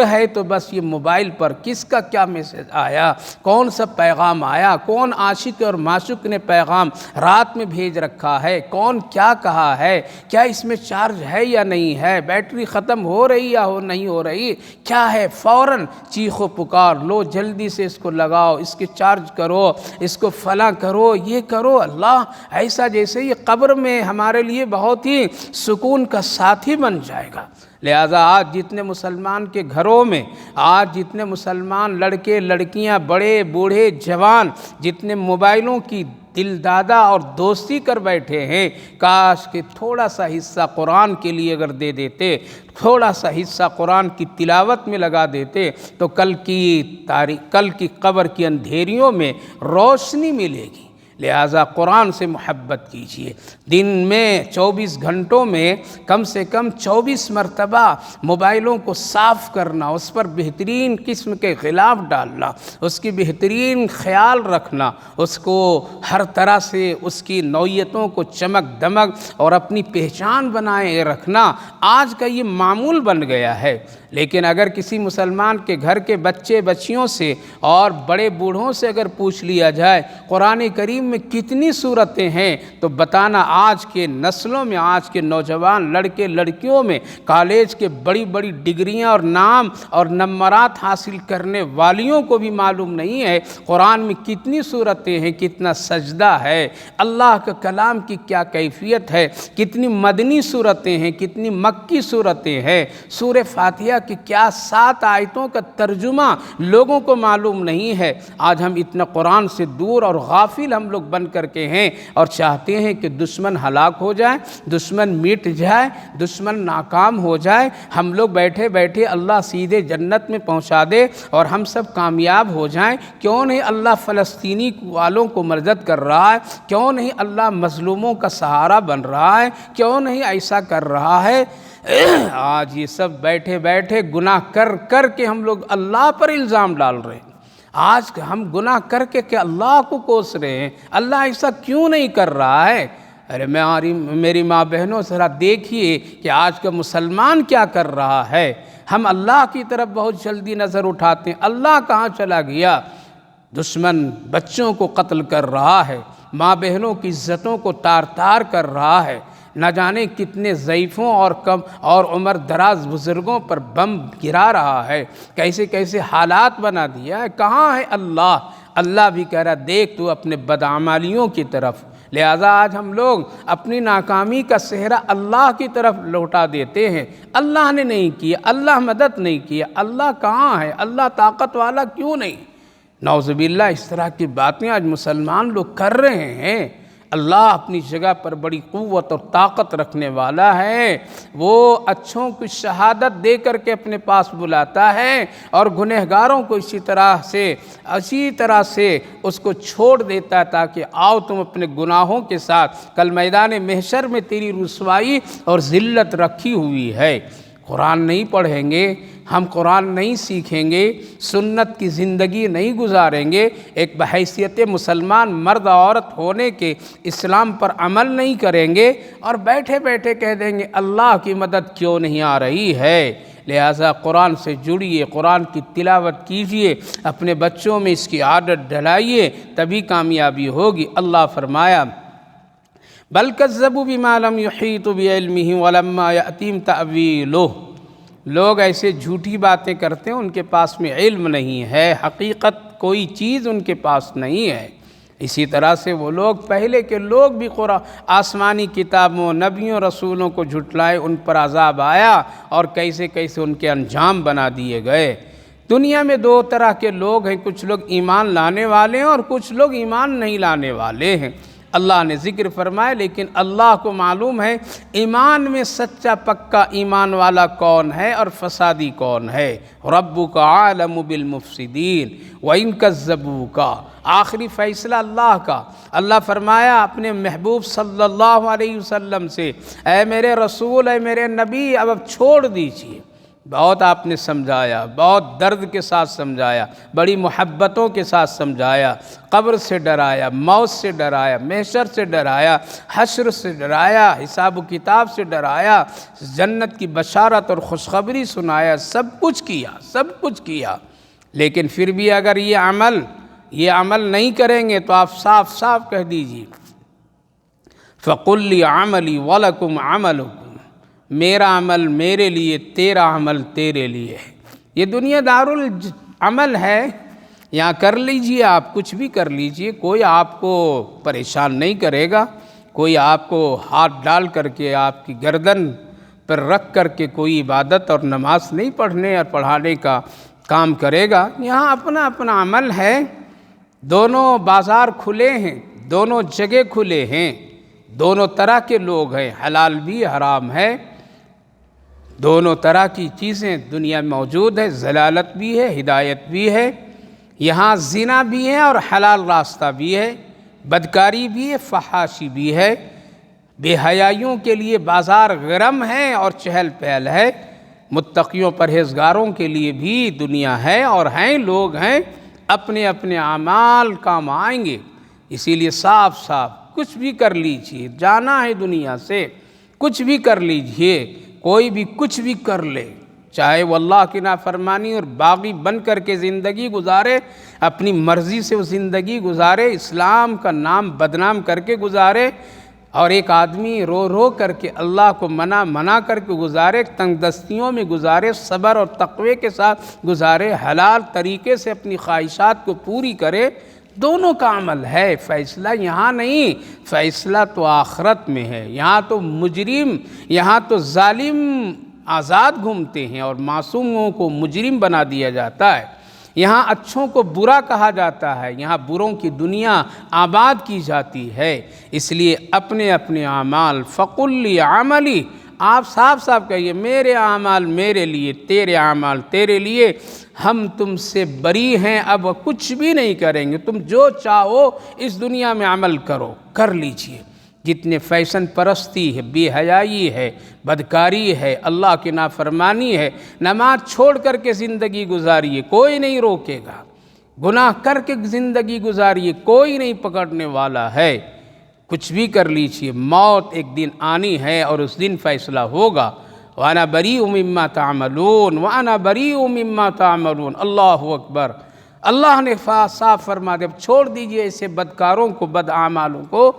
ہے تو بس یہ موبائل پر کس کا کیا میسج آیا، کون سا پیغام آیا، کون عاشق اور معشوق نے پیغام رات میں بھیج رکھا ہے، کون کیا کہا ہے، کیا اس میں چارج ہے یا نہیں ہے، بیٹری ختم ہو رہی یا نہیں ہو رہی، کیا ہے، فوراً چیخ و پکار، لو جلدی سے اس کو لگاؤ، اس کے چارج حفاظت کرو، اس کو فلاں کرو، یہ کرو، اللہ ایسا جیسے یہ قبر میں ہمارے لیے بہت ہی سکون کا ساتھی بن جائے گا۔ لہٰذا آج جتنے مسلمان کے گھروں میں، آج جتنے مسلمان لڑکے لڑکیاں، بڑے بوڑھے جوان، جتنے موبائلوں کی دل دادا اور دوستی کر بیٹھے ہیں، کاش کہ تھوڑا سا حصہ قرآن کے لیے اگر دے دیتے، تھوڑا سا حصہ قرآن کی تلاوت میں لگا دیتے تو کل کی قبر کی اندھیریوں میں روشنی ملے گی۔ لہٰذا قرآن سے محبت کیجیے۔ دن میں 24 گھنٹوں میں کم سے کم 24 مرتبہ موبائلوں کو صاف کرنا، اس پر بہترین قسم کے غلاف ڈالنا، اس کی بہترین خیال رکھنا، اس کو ہر طرح سے اس کی نوعیتوں کو چمک دمک اور اپنی پہچان بنائے رکھنا آج کا یہ معمول بن گیا ہے۔ لیکن اگر کسی مسلمان کے گھر کے بچے بچیوں سے اور بڑے بوڑھوں سے اگر پوچھ لیا جائے قرآن کریم میں کتنی صورتیں ہیں، تو بتانا آج کے نسلوں میں، آج کے نوجوان لڑکے لڑکیوں میں، کالج کے بڑی بڑی ڈگریاں اور نام اور نمبرات حاصل کرنے والیوں کو بھی معلوم نہیں ہے قرآن میں کتنی صورتیں ہیں، کتنا سجدہ ہے، اللہ کے کلام کی کیا کیفیت ہے، کتنی مدنی صورتیں ہیں، کتنی مکی صورتیں ہیں۔ سورہ فاتحہ کہ کیا 7 آیتوں کا ترجمہ لوگوں کو معلوم نہیں ہے۔ آج ہم اتنا قرآن سے دور اور غافل ہم لوگ بن کر کے ہیں اور چاہتے ہیں کہ دشمن ہلاک ہو جائے، دشمن مٹ جائے، دشمن ناکام ہو جائے، ہم لوگ بیٹھے بیٹھے اللہ سیدھے جنت میں پہنچا دے اور ہم سب کامیاب ہو جائیں۔ کیوں نہیں اللہ فلسطینی والوں کو مدد کر رہا ہے؟ کیوں نہیں اللہ مظلوموں کا سہارا بن رہا ہے؟ کیوں نہیں ایسا کر رہا ہے؟ آج یہ سب بیٹھے بیٹھے گناہ کر کر کے ہم لوگ اللہ پر الزام ڈال رہے ہیں۔ آج ہم گناہ کر کے کہ اللہ کو کوس رہے ہیں، اللہ ایسا کیوں نہیں کر رہا ہے؟ ارے میری ماں بہنوں ذرا دیکھیے کہ آج کا مسلمان کیا کر رہا ہے۔ ہم اللہ کی طرف بہت جلدی نظر اٹھاتے ہیں، اللہ کہاں چلا گیا؟ دشمن بچوں کو قتل کر رہا ہے، ماں بہنوں کی عزتوں کو تار تار کر رہا ہے، نہ جانے کتنے ضعیفوں اور کم اور عمر دراز بزرگوں پر بم گرا رہا ہے، کیسے کیسے حالات بنا دیا ہے۔ کہاں ہے اللہ؟ اللہ بھی کہہ رہا دیکھ تو اپنے بدعمالیوں کی طرف۔ لہٰذا آج ہم لوگ اپنی ناکامی کا سہرا اللہ کی طرف لوٹا دیتے ہیں۔ اللہ نے نہیں کیا، اللہ مدد نہیں کیا، اللہ کہاں ہے؟ اللہ طاقت والا کیوں نہیں؟ نعوذ باللہ اس طرح کی باتیں آج مسلمان لوگ کر رہے ہیں۔ اللہ اپنی جگہ پر بڑی قوت اور طاقت رکھنے والا ہے، وہ اچھوں کی شہادت دے کر کے اپنے پاس بلاتا ہے اور گنہگاروں کو اسی طرح سے اس کو چھوڑ دیتا ہے تاکہ آؤ تم اپنے گناہوں کے ساتھ، کل میدان محشر میں تیری رسوائی اور ذلت رکھی ہوئی ہے۔ قرآن نہیں پڑھیں گے، ہم قرآن نہیں سیکھیں گے، سنت کی زندگی نہیں گزاریں گے، ایک بحیثیت مسلمان مرد عورت ہونے کے اسلام پر عمل نہیں کریں گے اور بیٹھے بیٹھے کہہ دیں گے اللہ کی مدد کیوں نہیں آ رہی ہے۔ لہٰذا قرآن سے جڑیے، قرآن کی تلاوت کیجیے، اپنے بچوں میں اس کی عادت ڈلائیے، تبھی کامیابی ہوگی۔ اللہ فرمایا بل کذبوا بما لم يحيطوا بعلمه ولما يأتهم تأويله، لوگ ایسے جھوٹی باتیں کرتے ہیں، ان کے پاس میں علم نہیں ہے، حقیقت کوئی چیز ان کے پاس نہیں ہے۔ اسی طرح سے وہ لوگ پہلے کے لوگ بھی آسمانی کتابوں، نبیوں، رسولوں کو جھٹلائے، ان پر عذاب آیا اور کیسے کیسے ان کے انجام بنا دیے گئے۔ دنیا میں 2 طرح کے لوگ ہیں، کچھ لوگ ایمان لانے والے ہیں اور کچھ لوگ ایمان نہیں لانے والے ہیں۔ اللہ نے ذکر فرمایا لیکن اللہ کو معلوم ہے ایمان میں سچا پکا ایمان والا کون ہے اور فسادی کون ہے۔ ربک عالم بالمفسدین وان کذبوک، آخری فیصلہ اللہ کا۔ اللہ فرمایا اپنے محبوب صلی اللہ علیہ وسلم سے، اے میرے رسول، اے میرے نبی، اب چھوڑ دیجیے۔ بہت آپ نے سمجھایا، بہت درد کے ساتھ سمجھایا، بڑی محبتوں کے ساتھ سمجھایا، قبر سے ڈرایا، موت سے ڈرایا، محشر سے ڈرایا، حشر سے ڈرایا، حساب و کتاب سے ڈرایا، جنت کی بشارت اور خوشخبری سنایا، سب کچھ کیا۔ لیکن پھر بھی اگر یہ عمل نہیں کریں گے تو آپ صاف صاف کہہ دیجیے فَقُلْ لِي عَمَلِي وَلَكُمْ عَمَلُكُمْ، میرا عمل میرے لیے، تیرا عمل تیرے لیے ہے۔ یہ دنیا دارالعمل ہے، یہاں کر لیجئے، آپ کچھ بھی کر لیجئے، کوئی آپ کو پریشان نہیں کرے گا، کوئی آپ کو ہاتھ ڈال کر کے آپ کی گردن پر رکھ کر کے کوئی عبادت اور نماز نہیں پڑھنے اور پڑھانے کا کام کرے گا۔ یہاں اپنا اپنا عمل ہے، دونوں بازار کھلے ہیں، دونوں جگہ کھلے ہیں، دونوں طرح کے لوگ ہیں، حلال بھی حرام ہے، دونوں طرح کی چیزیں دنیا میں موجود ہے، ضلالت بھی ہے، ہدایت بھی ہے، یہاں زنا بھی ہے اور حلال راستہ بھی ہے، بدکاری بھی ہے، فحاشی بھی ہے، بے حیائیوں کے لیے بازار گرم ہے اور چہل پہل ہے، متقیوں پرہیزگاروں کے لیے بھی دنیا ہے اور ہیں لوگ ہیں، اپنے اپنے اعمال کام آئیں گے۔ اسی لیے صاف صاف کچھ بھی کر لیجئے، جانا ہے دنیا سے، کچھ بھی کر لیجئے، کوئی بھی کچھ بھی کر لے، چاہے وہ اللہ کی نافرمانی اور باغی بن کر کے زندگی گزارے، اپنی مرضی سے وہ زندگی گزارے، اسلام کا نام بدنام کر کے گزارے، اور ایک آدمی رو رو کر کے اللہ کو منا کر کے گزارے، تنگ دستیوں میں گزارے، صبر اور تقوی کے ساتھ گزارے، حلال طریقے سے اپنی خواہشات کو پوری کرے، دونوں کا عمل ہے۔ فیصلہ یہاں نہیں، فیصلہ تو آخرت میں ہے۔ یہاں تو مجرم، یہاں تو ظالم آزاد گھومتے ہیں اور معصوموں کو مجرم بنا دیا جاتا ہے، یہاں اچھوں کو برا کہا جاتا ہے، یہاں بروں کی دنیا آباد کی جاتی ہے۔ اس لیے اپنے اپنے اعمال فقل لی عملی، آپ صاف صاف کہیے میرے اعمال میرے لیے، تیرے اعمال تیرے لیے، ہم تم سے بری ہیں، اب کچھ بھی نہیں کریں گے، تم جو چاہو اس دنیا میں عمل کرو، کر لیجئے۔ جتنے فیشن پرستی ہے، بے حیائی ہے، بدکاری ہے، اللہ کی نافرمانی ہے، نماز چھوڑ کر کے زندگی گزاریے، کوئی نہیں روکے گا، گناہ کر کے زندگی گزاریے، کوئی نہیں پکڑنے والا ہے، کچھ بھی کر لیجئے، موت ایک دن آنی ہے اور اس دن فیصلہ ہوگا۔ وَأَنَا بَرِيءٌ مِّمَّا تَعْمَلُونَ وَأَنَا بَرِيءٌ مِّمَّا تَعْمَلُونَ۔ اللہ اکبر، اللہ نے صاف فرما دیا، چھوڑ دیجئے ایسے بدکاروں کو، بد اعمالوں کو،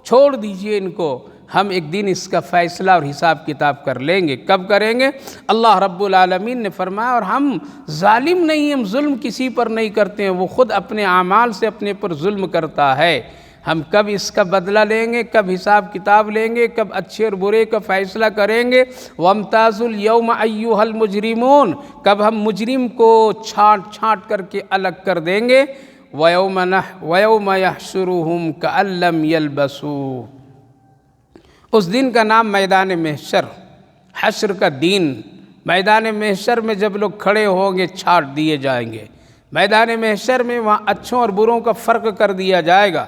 چھوڑ دیجئے ان کو، ہم ایک دن اس کا فیصلہ اور حساب کتاب کر لیں گے۔ کب کریں گے؟ اللہ رب العالمین نے فرمایا، اور ہم ظالم نہیں، ہم ظلم کسی پر نہیں کرتے ہیں، وہ خود اپنے اعمال سے اپنے پر ظلم کرتا ہے۔ ہم کب اس کا بدلہ لیں گے، کب حساب کتاب لیں گے، کب اچھے اور برے کا فیصلہ کریں گے۔ وَامْتَازُوا الْيَوْمَ أَيُّهَا الْمُجْرِمُونَ، کب ہم مجرم کو چھانٹ کر کے الگ کر دیں گے۔ وَيَوْمَ يَحْشُرُهُمْ كَأَن لَّمْ يَلْبَثُوا، اس دن کا نام میدان محشر، حشر کا دن، میدان محشر میں جب لوگ کھڑے ہوں گے چھانٹ دیے جائیں گے، میدان محشر میں وہاں اچھوں اور بروں کا فرق کر دیا جائے گا،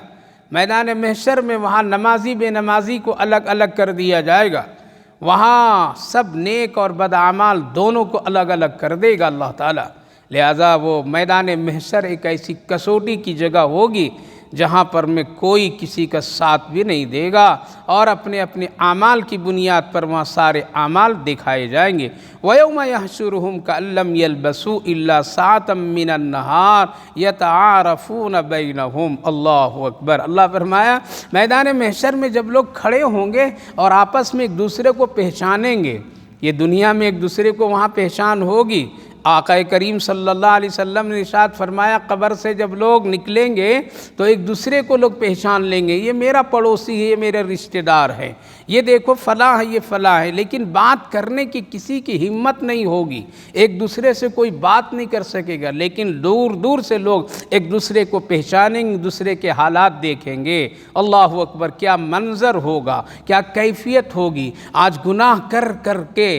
میدان محشر میں وہاں نمازی بے نمازی کو الگ الگ کر دیا جائے گا، وہاں سب نیک اور بد اعمال دونوں کو الگ الگ کر دے گا اللہ تعالیٰ۔ لہٰذا وہ میدان محشر ایک ایسی کسوٹی کی جگہ ہوگی جہاں پر میں کوئی کسی کا ساتھ بھی نہیں دے گا، اور اپنے اپنے اعمال کی بنیاد پر وہاں سارے اعمال دکھائے جائیں گے۔ وَيَوْمَ يَحْشُرُهُمْ كَأَن لَّمْ يَلْبَثُوا إِلَّا سَاعَةً مِّنَ النَّهَارِ يَتَعَارَفُونَ بَيْنَهُمْ۔ اللہ اکبر، اللہ فرمایا میدان محشر میں جب لوگ کھڑے ہوں گے اور آپس میں ایک دوسرے کو پہچانیں گے، یہ دنیا میں ایک دوسرے کو وہاں پہچان ہوگی۔ آقا کریم صلی اللہ علیہ وسلم نے ارشاد فرمایا، قبر سے جب لوگ نکلیں گے تو ایک دوسرے کو لوگ پہچان لیں گے، یہ میرا پڑوسی ہے، یہ میرے رشتہ دار ہے، یہ دیکھو فلاں ہے، یہ فلاں ہے، لیکن بات کرنے کی کسی کی ہمت نہیں ہوگی، ایک دوسرے سے کوئی بات نہیں کر سکے گا، لیکن دور دور سے لوگ ایک دوسرے کو پہچانیں گے، دوسرے کے حالات دیکھیں گے۔ اللہ اکبر، کیا منظر ہوگا، کیا کیفیت ہوگی۔ آج گناہ کر کر کے،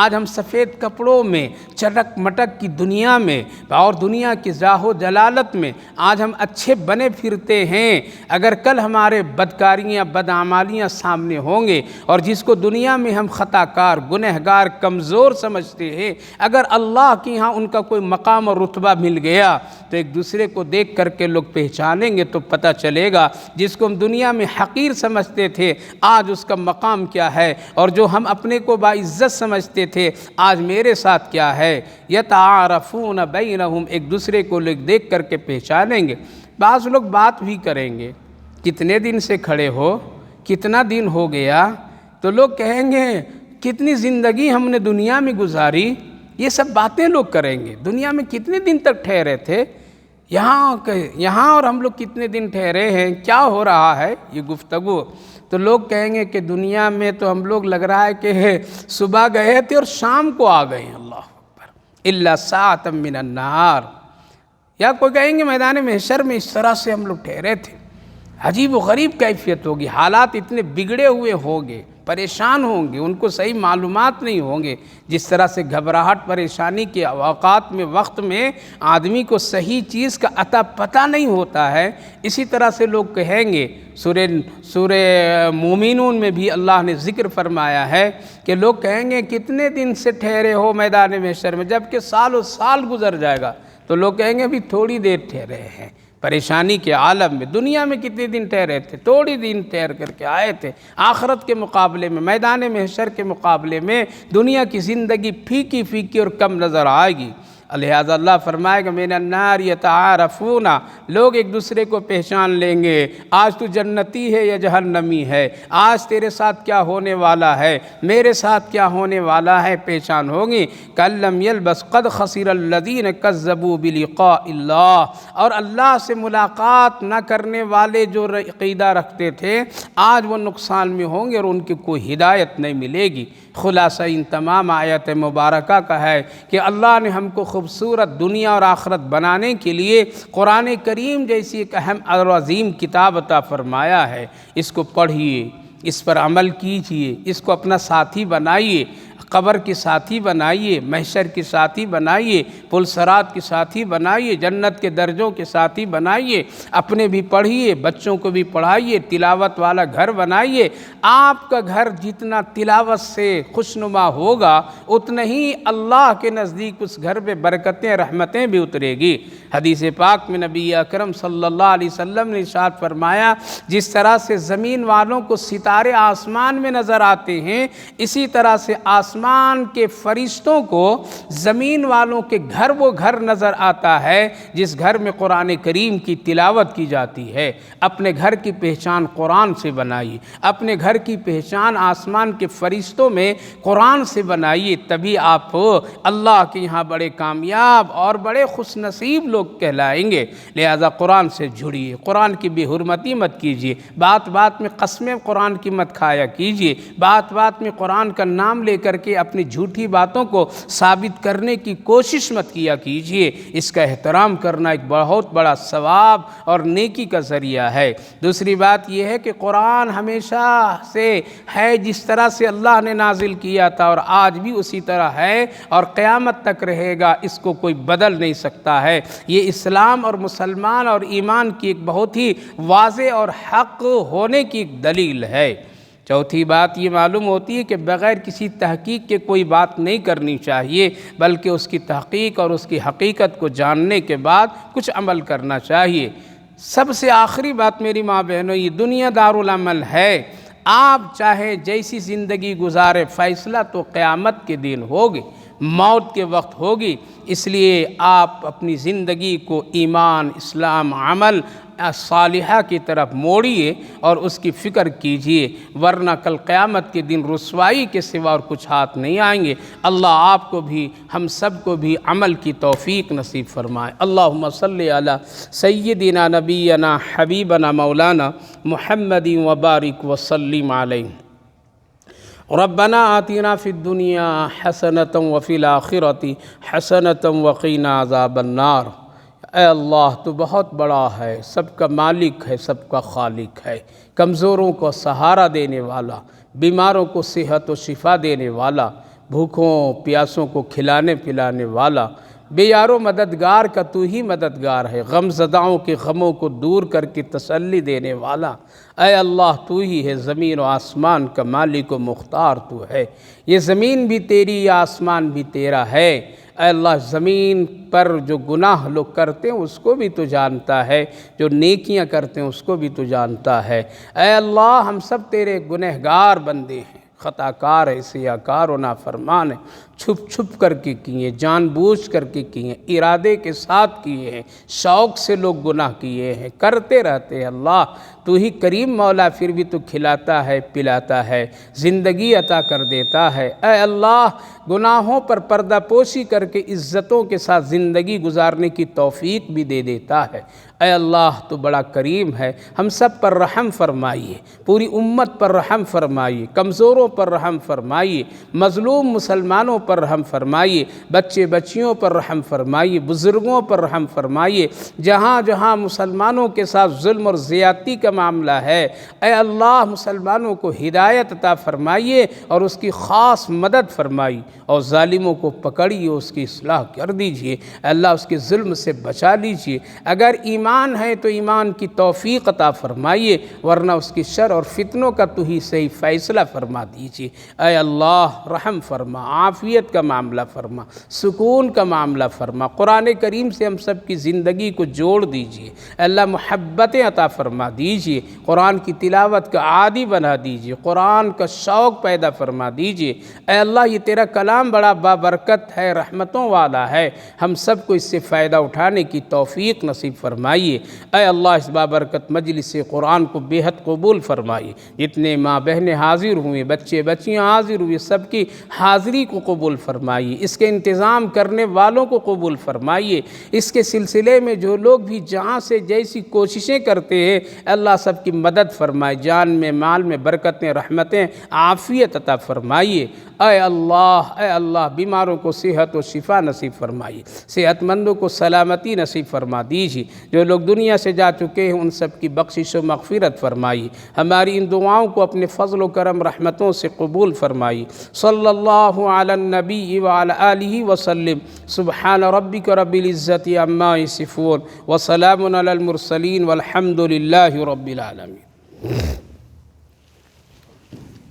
آج ہم سفید کپڑوں میں چٹک مٹک کی دنیا میں اور دنیا کی جاہ و جلالت میں آج ہم اچھے بنے پھرتے ہیں، اگر کل ہمارے بدکاریاں بدعمالیاں سامنے ہوں گے، اور جس کو دنیا میں ہم خطا کار گنہگار کمزور سمجھتے ہیں، اگر اللہ کی ہاں ان کا کوئی مقام اور رتبہ مل گیا تو ایک دوسرے کو دیکھ کر کے لوگ پہچانیں گے، تو پتہ چلے گا جس کو ہم دنیا میں حقیر سمجھتے تھے آج اس کا مقام کیا ہے، اور جو ہم اپنے کو باعزت سمجھتے تھے آج میرے ساتھ کیا ہے۔ یتعارفون بینہم، ایک دوسرے کو لوگ دیکھ کر کے پہچانیں گے۔ بعض لوگ بات بھی کریں گے، کتنے دن سے کھڑے ہو، کتنا دن ہو گیا، تو لوگ کہیں گے کتنی زندگی ہم نے دنیا میں گزاری، یہ سب باتیں لوگ کریں گے، دنیا میں کتنے دن تک ٹھہرے تھے، یہاں اور ہم لوگ کتنے دن ٹھہرے ہیں، کیا ہو رہا ہے یہ گفتگو؟ تو لوگ کہیں گے کہ دنیا میں تو ہم لوگ لگ رہا ہے کہ صبح گئے تھے اور شام کو آ گئے ہیں، اللہ اکبر، الا ساعۃ من النہار۔ یا کوئی کہیں گے میدان محشر میں اس طرح سے ہم لوگ ٹھہرے تھے۔ عجیب و غریب کیفیت ہوگی، حالات اتنے بگڑے ہوئے ہوں گے، پریشان ہوں گے، ان کو صحیح معلومات نہیں ہوں گے۔ جس طرح سے گھبراہٹ پریشانی کے اوقات میں وقت میں آدمی کو صحیح چیز کا عطا پتہ نہیں ہوتا ہے، اسی طرح سے لوگ کہیں گے۔ سورہ مومنون میں بھی اللہ نے ذکر فرمایا ہے کہ لوگ کہیں گے کتنے دن سے ٹھہرے ہو میدان محشر میں، جبکہ سال و سال گزر جائے گا۔ تو لوگ کہیں گے ابھی تھوڑی دیر ٹھہرے ہیں پریشانی کے عالم میں۔ دنیا میں کتنے دن ٹھہرے تھے؟ تھوڑی دن ٹھہر کر کے آئے تھے۔ آخرت کے مقابلے میں، میدان محشر کے مقابلے میں دنیا کی زندگی پھیکی پھیکی اور کم نظر آئے گی۔ لہذا اللہ فرمائے گا من النار یتعارفون، لوگ ایک دوسرے کو پہچان لیں گے، آج تو جنتی ہے یا جہنمی ہے، آج تیرے ساتھ کیا ہونے والا ہے، میرے ساتھ کیا ہونے والا ہے، پہچان ہوگی۔ کلم یلبس قد خسر الذین کذبوا بلقاء اللہ، اور اللہ سے ملاقات نہ کرنے والے جو عقیدہ رکھتے تھے آج وہ نقصان میں ہوں گے اور ان کی کوئی ہدایت نہیں ملے گی۔ خلاصہ ان تمام آیت مبارکہ کا ہے کہ اللہ نے ہم کو خوبصورت دنیا اور آخرت بنانے کے لیے قرآن کریم جیسی ایک اہم اور عظیم کتاب عطا فرمایا ہے۔ اس کو پڑھیے، اس پر عمل کیجیے، اس کو اپنا ساتھی بنائیے، قبر کے ساتھی بنائیے، محشر کے ساتھی بنائیے، پل صراط کے ساتھی بنائیے، جنت کے درجوں کے ساتھی بنائیے، اپنے بھی پڑھیے، بچوں کو بھی پڑھائیے، تلاوت والا گھر بنائیے۔ آپ کا گھر جتنا تلاوت سے خوشنما ہوگا اتنا ہی اللہ کے نزدیک اس گھر پہ برکتیں رحمتیں بھی اترے گی۔ حدیث پاک میں نبی اکرم صلی اللہ علیہ وسلم نے ارشاد فرمایا جس طرح سے زمین والوں کو ستارے آسمان میں نظر آتے ہیں، اسی طرح سے آسمان کے فرشتوں کو زمین والوں کے گھر وہ گھر نظر آتا ہے جس گھر میں قرآن کریم کی تلاوت کی جاتی ہے۔ اپنے گھر کی پہچان قرآن سے بنائیے، اپنے گھر کی پہچان آسمان کے فرشتوں میں قرآن سے بنائیے، تبھی آپ اللہ کے یہاں بڑے کامیاب اور بڑے خوش نصیب لوگ کہلائیں گے۔ لہذا قرآن سے جڑیے، قرآن کی بے حرمتی مت کیجیے، بات بات میں قسمیں قرآن کی مت کھایا کیجیے، بات بات میں قرآن کا نام لے کر کے اپنی جھوٹی باتوں کو ثابت کرنے کی کوشش مت کیا کیجیے۔ اس کا احترام کرنا ایک بہت بڑا ثواب اور نیکی کا ذریعہ ہے۔ دوسری بات یہ ہے کہ قرآن ہمیشہ سے ہے جس طرح سے اللہ نے نازل کیا تھا اور آج بھی اسی طرح ہے اور قیامت تک رہے گا، اس کو کوئی بدل نہیں سکتا ہے۔ یہ اسلام اور مسلمان اور ایمان کی ایک بہت ہی واضح اور حق ہونے کی ایک دلیل ہے۔ چوتھی بات یہ معلوم ہوتی ہے کہ بغیر کسی تحقیق کے کوئی بات نہیں کرنی چاہیے، بلکہ اس کی تحقیق اور اس کی حقیقت کو جاننے کے بعد کچھ عمل کرنا چاہیے۔ سب سے آخری بات میری ماں بہنوں، یہ دنیا دارالعمل ہے۔ آپ چاہے جیسی زندگی گزارے، فیصلہ تو قیامت کے دن ہوگی، موت کے وقت ہوگی۔ اس لیے آپ اپنی زندگی کو ایمان، اسلام، عمل صالحہ کی طرف موڑیے اور اس کی فکر کیجیے، ورنہ کل قیامت کے دن رسوائی کے سوا اور کچھ ہاتھ نہیں آئیں گے۔ اللہ آپ کو بھی ہم سب کو بھی عمل کی توفیق نصیب فرمائے۔ اللہم صلی علی سیدنا نبینا حبیبنا مولانا محمد وبارک وسلم علیہ۔ ربنا آتنا فی الدنیا حسنۃ وفی الآخرۃ حسنۃ وقنا عذاب النار۔ اے اللہ تو بہت بڑا ہے، سب کا مالک ہے، سب کا خالق ہے، کمزوروں کو سہارا دینے والا، بیماروں کو صحت و شفا دینے والا، بھوکوں پیاسوں کو کھلانے پلانے والا، بے یار و مددگار کا تو ہی مددگار ہے، غم زداؤں کے غموں کو دور کر کے تسلی دینے والا۔ اے اللہ تو ہی ہے زمین و آسمان کا مالک و مختار تو ہے، یہ زمین بھی تیری، یہ آسمان بھی تیرا ہے۔ اے اللہ زمین پر جو گناہ لوگ کرتے ہیں اس کو بھی تو جانتا ہے، جو نیکیاں کرتے ہیں اس کو بھی تو جانتا ہے۔ اے اللہ ہم سب تیرے گنہگار بندے ہیں، خطا کار ہے، سیاکار و نافرمان ہے، چھپ چھپ کر کے کیے، جان بوجھ کر کے کیے، ارادے کے ساتھ کیے ہیں، شوق سے لوگ گناہ کیے ہیں، کرتے رہتے ہیں۔ اللہ تو ہی کریم مولا، پھر بھی تو کھلاتا ہے، پلاتا ہے، زندگی عطا کر دیتا ہے۔ اے اللہ، گناہوں پر پردہ پوشی کر کے عزتوں کے ساتھ زندگی گزارنے کی توفیق بھی دے دیتا ہے۔ اے اللہ، تو بڑا کریم ہے، ہم سب پر رحم فرمائیے، پوری امت پر رحم فرمائیے، کمزوروں پر رحم فرمائیے، مظلوم مسلمانوں پر رحم فرمائیے، بچے بچیوں پر رحم فرمائیے، بزرگوں پر رحم فرمائیے، جہاں جہاں مسلمانوں کے ساتھ ظلم اور زیادتی کا معاملہ ہے، اے اللہ مسلمانوں کو ہدایت عطا فرمائیے اور اس کی خاص مدد فرمائیے، اور ظالموں کو پکڑیے، اس کی اصلاح کر دیجئے، اے اللہ اس کے ظلم سے بچا لیجئے۔ اگر ایمان ہے تو ایمان کی توفیق عطا فرمائیے، ورنہ اس کی شر اور فتنوں کا تو ہی صحیح فیصلہ فرما دیجئے۔ اے اللہ رحم فرما، عافیت کا معاملہ فرما، سکون کا معاملہ فرما، قرآن کریم سے ہم سب کی زندگی کو جوڑ دیجئے، اے اللہ محبتیں عطا فرما دیجئے، قرآن کی تلاوت کا عادی بنا دیجئے، قرآن کا شوق پیدا فرما دیجئے۔ اے اللہ یہ تیرا کلام بڑا بابرکت ہے، رحمتوں والا ہے، ہم سب کو اس سے فائدہ اٹھانے کی توفیق نصیب فرمائیے۔ اے اللہ اس بابرکت مجلس سے قرآن کو بے حد قبول فرمائیے، جتنے ماں بہنیں حاضر ہوئے، بچے بچیاں حاضر ہوئے، سب کی حاضری کو قبول فرمائیے، اس کے انتظام کرنے والوں کو قبول فرمائیے، اس کے سلسلے میں جو لوگ بھی جہاں سے جیسی کوششیں کرتے ہیں، اللہ سب کی مدد فرمائے، جان میں مال میں برکتیں، رحمتیں، عافیت عطا فرمائیے۔ اے اللہ بیماروں کو صحت و شفا نصیب فرمائیے، صحت مندوں کو سلامتی نصیب فرما دیجیے، جو لوگ دنیا سے جا چکے ہیں ان سب کی بخشش و مغفرت فرمائیے، ہماری ان دعاؤں کو اپنے فضل و کرم رحمتوں سے قبول فرمائیے۔ صلی اللہ علی النبی وعلی آلہ وسلم۔ سبحان ربک رب العزت عما یصفون وسلام علی المرسلین والحمد للہ رب العالمین۔